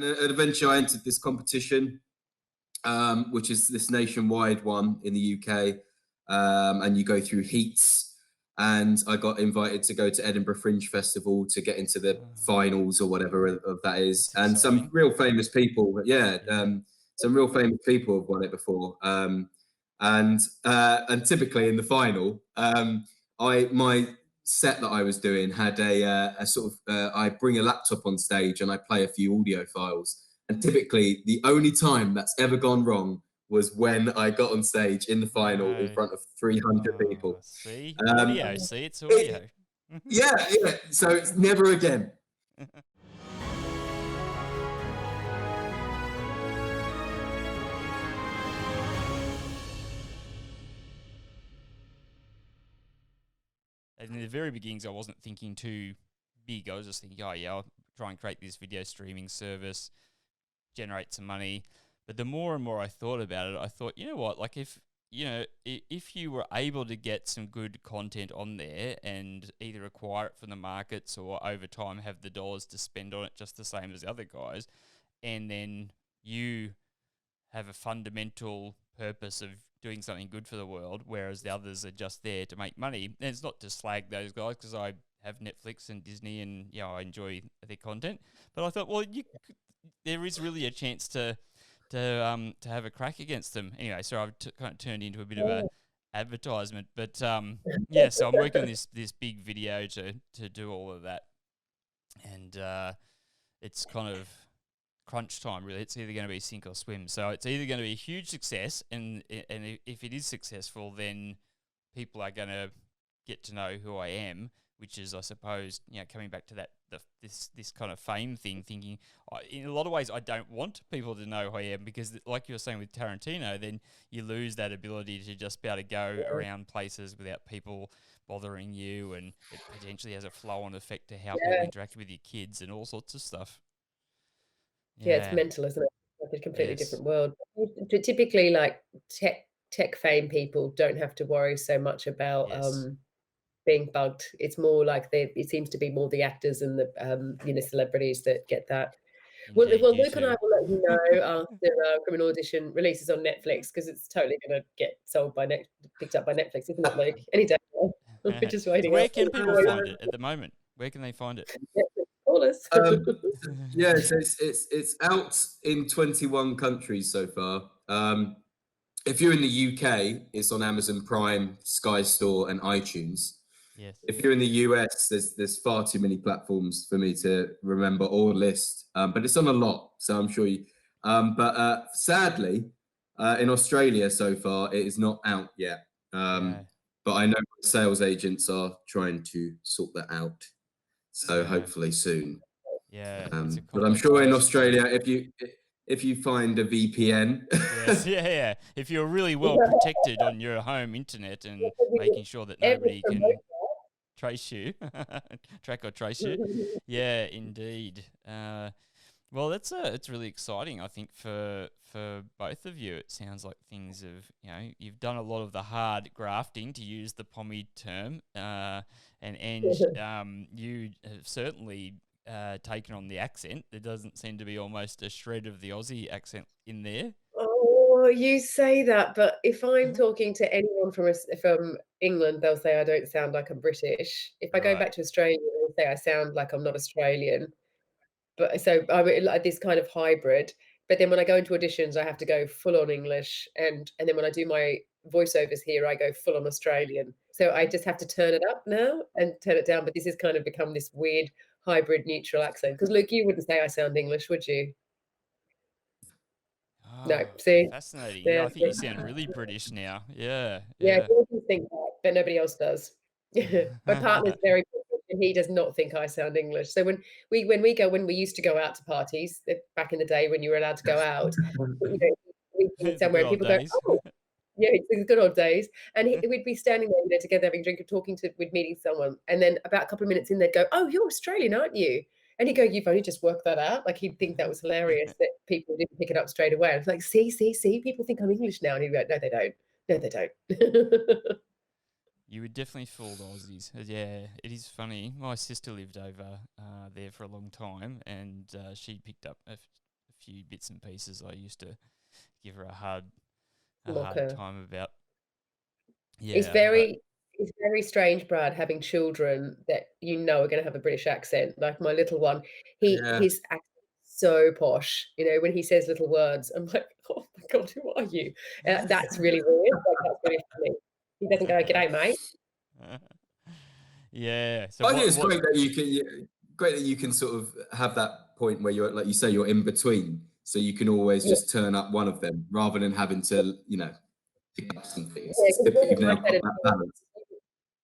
and eventually I entered this competition, which is this nationwide one in the UK, and you go through heats. And I got invited to go to Edinburgh Fringe Festival to get into the finals or whatever of that is. And some real famous people, some real famous people have won it before. And typically in the final, my set that I was doing had a sort of I bring a laptop on stage and I play a few audio files. And typically, the only time that's ever gone wrong was when I got on stage in the final in front of 300 people. See, audio. See, it's audio. Yeah. So it's never again. In the very beginnings, I wasn't thinking too big. I was just thinking, oh yeah, I'll try and create this video streaming service, generate some money. But the more and more I thought about it, I thought, you know what, like if you were able to get some good content on there and either acquire it from the markets or over time have the dollars to spend on it just the same as the other guys, and then you have a fundamental purpose of doing something good for the world, whereas the others are just there to make money. And it's not to slag those guys, because I have Netflix and Disney and I enjoy their content. But I thought, well, there is really a chance to have a crack against them. Anyway, so I've kind of turned into a bit of a advertisement, but so I'm working on this big video to do all of that, and it's kind of crunch time, really. It's either going to be sink or swim. So it's either going to be a huge success, and if it is successful, then people are going to get to know who I am, which is, I suppose, coming back to that this kind of fame thing, thinking in a lot of ways I don't want people to know who I am, because like you were saying with Tarantino, then you lose that ability to just be able to go around places without people bothering you, and it potentially has a flow-on effect to how people interact with your kids and all sorts of stuff. Yeah, it's mental, isn't it? Like a completely different world. Typically, like tech fame people don't have to worry so much about being bugged. It's more like it seems to be more the actors and the celebrities that get that. Indeed, well, Luke and I will let you know after Criminal Audition releases on Netflix, because it's totally going to get picked up by Netflix, isn't it, Luke? Any day. We're just waiting. Where can people find it at the moment? Where can they find it? Call us. Yeah, so it's out in 21 countries so far. If you're in the UK, it's on Amazon Prime, Sky Store, and iTunes. Yes. If you're in the US, there's far too many platforms for me to remember or list. But it's on a lot, so I'm sure you. But sadly, in Australia so far, it is not out yet. But I know sales agents are trying to sort that out. So hopefully soon. Yeah. But I'm sure in Australia, if you find a VPN. Yes, if you're really well protected on your home internet and making sure that nobody can trace you, track or trace you. Yeah, indeed. Well, it's really exciting, I think, for both of you. It sounds like things have, you've done a lot of the hard grafting, to use the pommy term, and you have certainly taken on the accent. There doesn't seem to be almost a shred of the Aussie accent in there. Oh, you say that, but if I'm talking to anyone from England, they'll say I don't sound like I'm British. If I go back to Australia, they'll say I sound like I'm not Australian. But so I'm like this kind of hybrid. But then when I go into auditions, I have to go full on English, and then when I do my voiceovers here, I go full on Australian. So I just have to turn it up now and turn it down. But this has kind of become this weird hybrid neutral accent. Because Luke, you wouldn't say I sound English, would you? No, see, fascinating. Yeah, I think you sound really British now. Yeah. Yeah, he think that, but nobody else does. My partner's very British, and he does not think I sound English. So when we used to go out to parties back in the day when you were allowed to go out, we'd somewhere and people go, "Oh, yeah, it's the good old days." And we'd be standing there, together having a drink and we'd meeting someone, and then about a couple of minutes in, they'd go, "Oh, you're Australian, aren't you?" And he'd go, "You've only just worked that out." Like, he'd think that was hilarious that people didn't pick it up straight away. I was like, see, people think I'm English now. And he'd go, "No, they don't. No, they don't." You would definitely fool the Aussies. Yeah, it is funny. My sister lived over there for a long time, and she picked up few bits and pieces. I used to give her a hard Mocker. time about. It's Yeah, but very strange, Brad, having children that you know are going to have a British accent. Like my little one, Yeah. his accent is so posh. You know, when he says little words, I'm like, oh my god, who are you? That's really weird. Like, that's really funny. He doesn't go, "G'day, mate." yeah. So I think it's what? great that you can sort of have that point where you're, like you say, you're in between, so you can always Yeah, just turn up one of them rather than having to, pick up some things. yeah, It's 'cause it good that you've wasn't now like that got at that all. balance.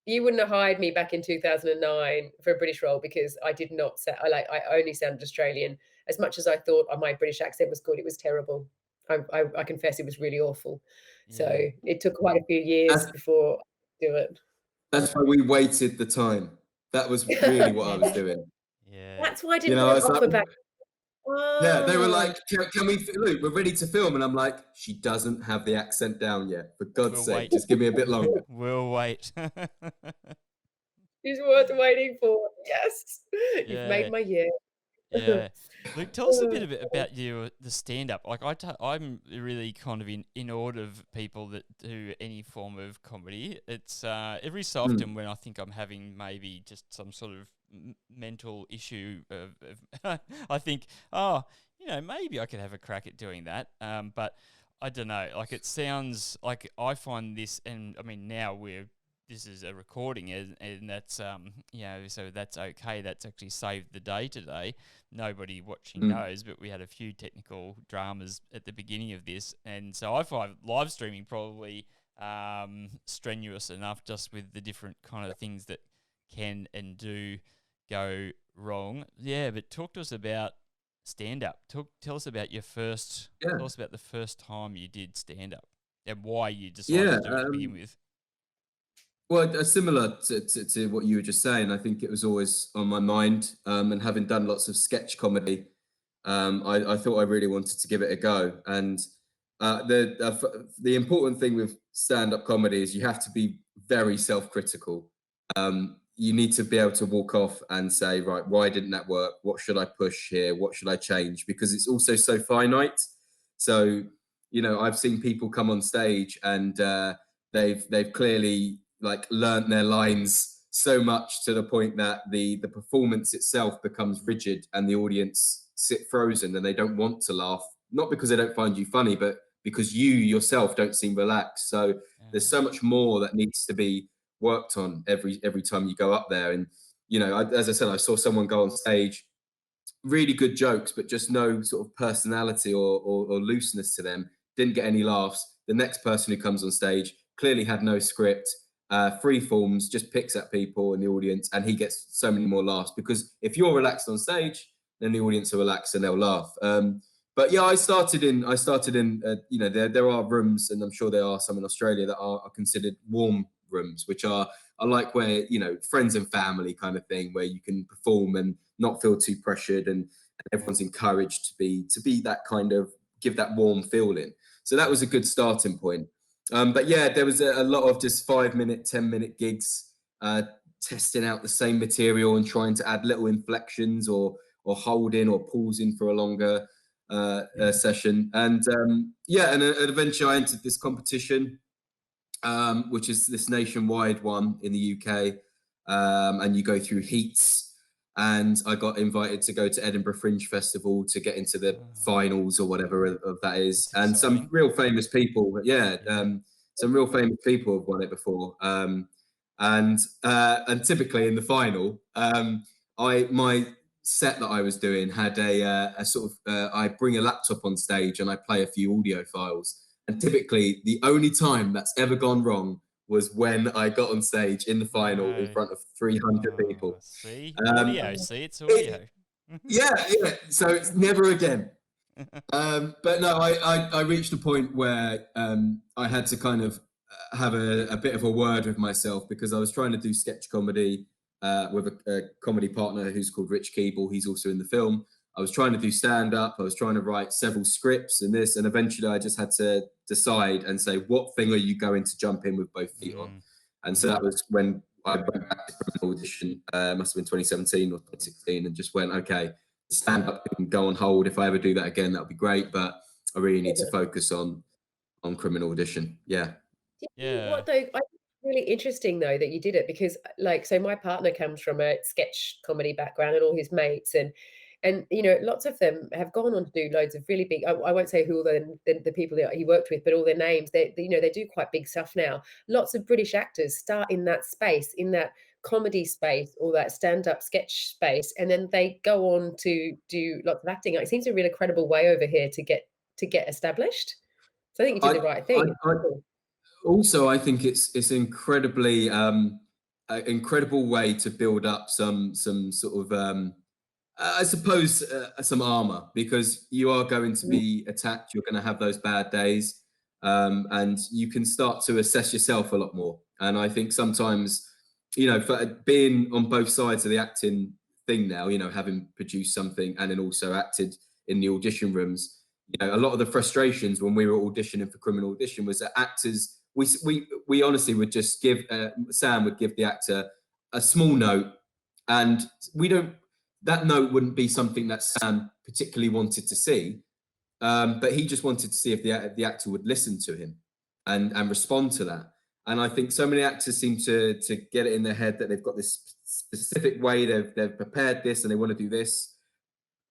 You wouldn't have hired me back in 2009 for a British role because I did not I only sounded Australian. As much as I thought my British accent was good, it was terrible. I confess it was really awful. So Yeah, it took quite a few years That's before I could do it. that's why we waited the time. That was really what I was doing. yeah. That's why I You didn't know, get I an was like, offer back. yeah, they were Oh, like, can we, Luke, we're ready to film. And I'm like, she doesn't have the accent down yet. For God's We'll sake, wait. just give me a bit longer. We'll wait. it's worth waiting for. Yes. You've Yeah, made my year. yeah. Luke, tell us a bit about the stand up. Like I'm really kind of in order of people that do any form of comedy. It's every so Hmm. often when I think I'm having maybe just some sort of mental issue of I think, oh, maybe I could have a crack at doing that. But I don't know. Like it sounds like I find this, and I mean now this is a recording, and that's so that's okay. That's actually saved the day today. Nobody watching Hmm. knows, but we had a few technical dramas at the beginning of this, and so I find live streaming probably strenuous enough, just with the different kind of things that can and do go wrong. Yeah, but talk to us about stand up. Tell us about Yeah. tell us about the first time you did stand up and why you decided Yeah. to do it to begin with. Well, similar to what you were just saying, I think it was always on my mind. And having done lots of sketch comedy, I thought I really wanted to give it a go. And the important thing with stand-up comedy is you have to be very self-critical. You need to be able to walk off and say, right, why didn't that work? What should I push here? What should I change? Because it's also so finite. So, I've seen people come on stage and they've clearly like learnt their lines so much to the point that the performance itself becomes rigid and the audience sit frozen and they don't want to laugh, not because they don't find you funny, but because you yourself don't seem relaxed. So there's so much more that needs to be worked on every time you go up there. And as I said, I saw someone go on stage, really good jokes, but just no sort of personality or looseness to them. Didn't get any laughs. The next person who comes on stage clearly had no script, free forms, just picks at people in the audience, and he gets so many more laughs. Because if you're relaxed on stage, then the audience are relaxed and they'll laugh. But yeah, I started in, there are rooms, and I'm sure there are some in Australia that are considered warm rooms, which are like where, friends and family kind of thing, where you can perform and not feel too pressured, and everyone's encouraged to be that kind of, give that warm feeling. So that was a good starting point. But yeah, there was a lot of just 5-minute, 10-minute gigs, testing out the same material and trying to add little inflections or holding or pausing for a longer session. And and eventually I entered this competition, which is this nationwide one in the UK, and you go through heats. And I got invited to go to Edinburgh Fringe Festival to get into the finals or whatever of that is. That's And some exciting. real famous people, Yeah. some real famous people have won it before. And typically in the final, my set that I was doing had a sort of I bring a laptop on stage and I play a few audio files. And typically, the only time that's ever gone wrong was when I got on stage in the final in No. front of 300 people. See, Um, audio. See, it's it- audio. yeah. So it's never again. But no, I reached a point where I had to kind of have a bit of a word with myself, because I was trying to do sketch comedy with a comedy partner who's called Rich Keeble. He's also in the film. I was trying to do stand up. I was trying to write several scripts and this, and eventually I just had to decide and say, what thing are you going to jump in with both feet on? And so that was when I went back to Criminal Audition, must have been 2017 or 2016, and just went, okay, stand up can go on hold. If I ever do that again, that would be great. But I really need to focus on Criminal Audition. Yeah. Yeah. What though? I think it's really interesting though that you did it because, like, so my partner comes from a sketch comedy background, and all his mates, and you know, lots of them have gone on to do loads of really big. I won't say who the people that he worked with, but all their names. You know, they do quite big stuff now. Lots of British actors start in that space, in that comedy space or that stand-up sketch space, and then they go on to do lots of acting. It seems a really credible way over here to get established. So I think you did the right I, thing. I, Also, I think it's incredibly an incredible way to build up some sort of I suppose some armor, because you are going to be attacked. You're going to have those bad days, and you can start to assess yourself a lot more. And I think sometimes, you know, for being on both sides of the acting thing now, you know, having produced something and then also acted in the audition rooms, you know, a lot of the frustrations when we were auditioning for Criminal Audition was that actors, we honestly would just give Sam would give the actor a small note, and we don't that note wouldn't be something that Sam particularly wanted to see, but he just wanted to see if the actor would listen to him and respond to that. And I think so many actors seem to get it in their head that they've got this specific way they've prepared this and they want to do this.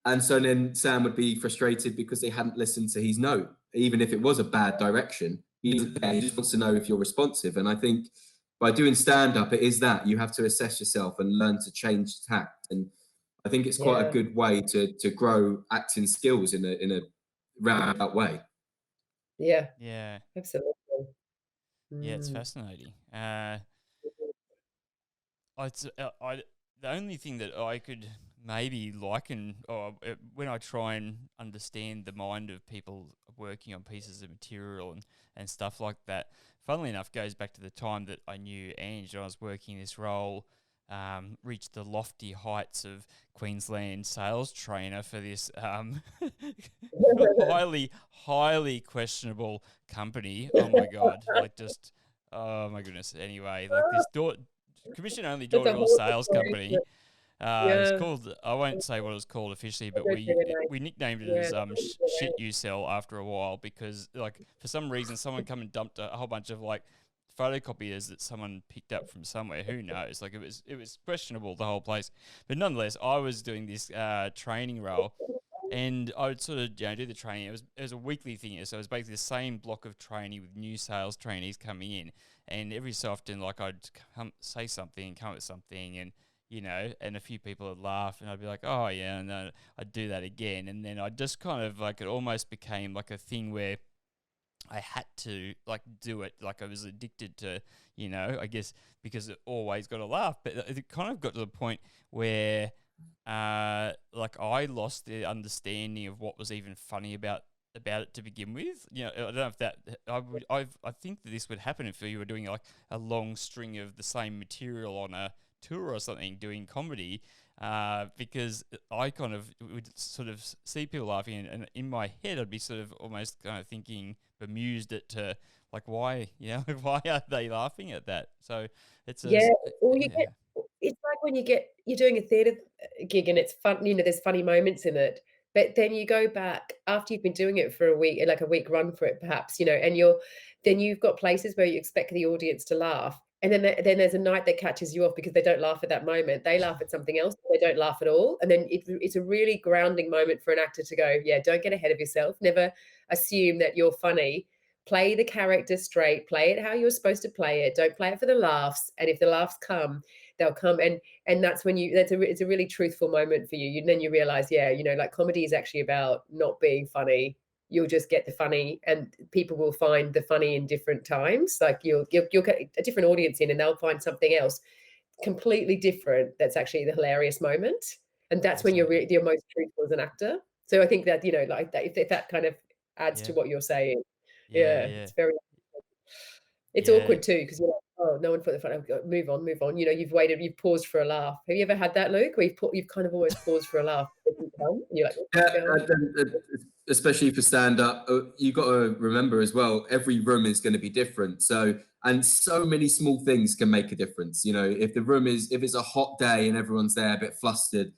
And so then Sam would be frustrated because they hadn't listened to his note, even if it was a bad direction. He just wants to know if you're responsive. And I think by doing stand up, it is that you have to assess yourself and learn to change tact. And I think it's quite a good way to grow acting skills in a roundabout way. Yeah, Yeah. absolutely. Yeah, it's Mm. fascinating. The only thing that I could maybe liken, or when I try and understand the mind of people working on pieces of material and stuff like that, funnily enough, goes back to the time that I knew Ange. I was working this role, reached the lofty heights of Queensland sales trainer for this highly questionable company. Oh my God, like just, oh my goodness. Anyway, like this commission-only It's a door-to-door whole sales company. It's Yeah. called, I won't say what it was called officially, but Don't give it a we nicknamed it Yeah, as don't give it shit you sell after a while, because like for some reason someone come and dumped a whole bunch of like photocopiers that someone picked up from somewhere. Who knows? Like it was questionable, the whole place. But nonetheless, I was doing this training role, and I would sort of, you know, do the training. It was a weekly thing, so it was basically the same block of training with new sales trainees coming in, and every so often, like I'd say something, come up with something, and you know, and a few people would laugh, and I'd be like, oh yeah, and then I'd do that again, and then I just kind of like, it almost became like a thing where I had to like do it, like I was addicted to, you know, I guess because it always got a laugh, but it kind of got to the point where like I lost the understanding of what was even funny about it to begin with. You know, I don't know if that I think that this would happen if you were doing like a long string of the same material on a tour or something, doing comedy, because I kind of would sort of see people laughing, and in my head I'd be sort of almost kind of thinking, bemused at like, why, you know, why are they laughing at that? So it's or you get it's like when you're doing a theatre gig and it's fun, you know, there's funny moments in it, but then you go back after you've been doing it for a week, like a week run for it perhaps, you know, and then you've got places where you expect the audience to laugh, and then there's a night that catches you off because they don't laugh at that moment. They laugh at something else, they don't laugh at all, and then it's a really grounding moment for an actor to go, "Yeah, don't get ahead of yourself. Never assume that you're funny. Play the character straight, play it how you're supposed to play it. Don't play it for the laughs. And if the laughs come, they'll come." And that's when it's a really truthful moment for you. Then you realize, yeah, you know, like comedy is actually about not being funny. You'll just get the funny, and people will find the funny in different times. Like you'll get a different audience in, and they'll find something else completely different that's actually the hilarious moment. And that's when you're most truthful as an actor. So I think that, you know, like that, if that kind of adds to yeah, what you're saying, yeah, yeah, yeah, it's yeah. awkward too because you're like, "Oh, no one put the phone up. Move on, move on." You know, you've paused for a laugh. Have you ever had that, Luke, where you've kind of almost paused for a laugh, and you're like, Yeah, "Keep going." especially for stand up, you got to remember as well, every room is going to be different. So, and so many small things can make a difference. You know, if it's a hot day and everyone's there a bit flustered,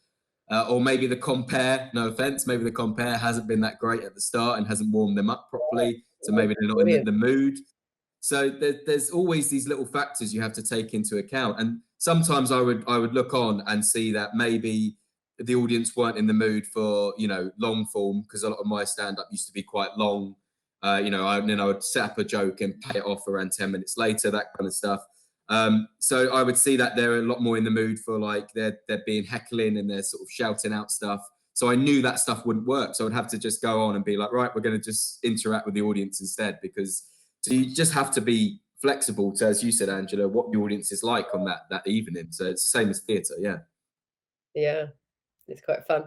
Or maybe the compare, no offense, maybe the compare hasn't been that great at the start and hasn't warmed them up properly. So maybe they're not in the mood. So there's always these little factors you have to take into account. And sometimes I would look on and see that maybe the audience weren't in the mood for, you know, long form, because a lot of my stand-up used to be quite long. You know, then I would set up a joke and pay it off around 10 minutes later, that kind of stuff. So I would see that they're a lot more in the mood for, like, they're being heckling and they're sort of shouting out stuff. So I knew that stuff wouldn't work. So I'd have to just go on and be like, right, we're going to just interact with the audience instead, because so you just have to be flexible to, as you said, Angela, what the audience is like on that evening. So it's the same as theatre, yeah. Yeah, it's quite fun.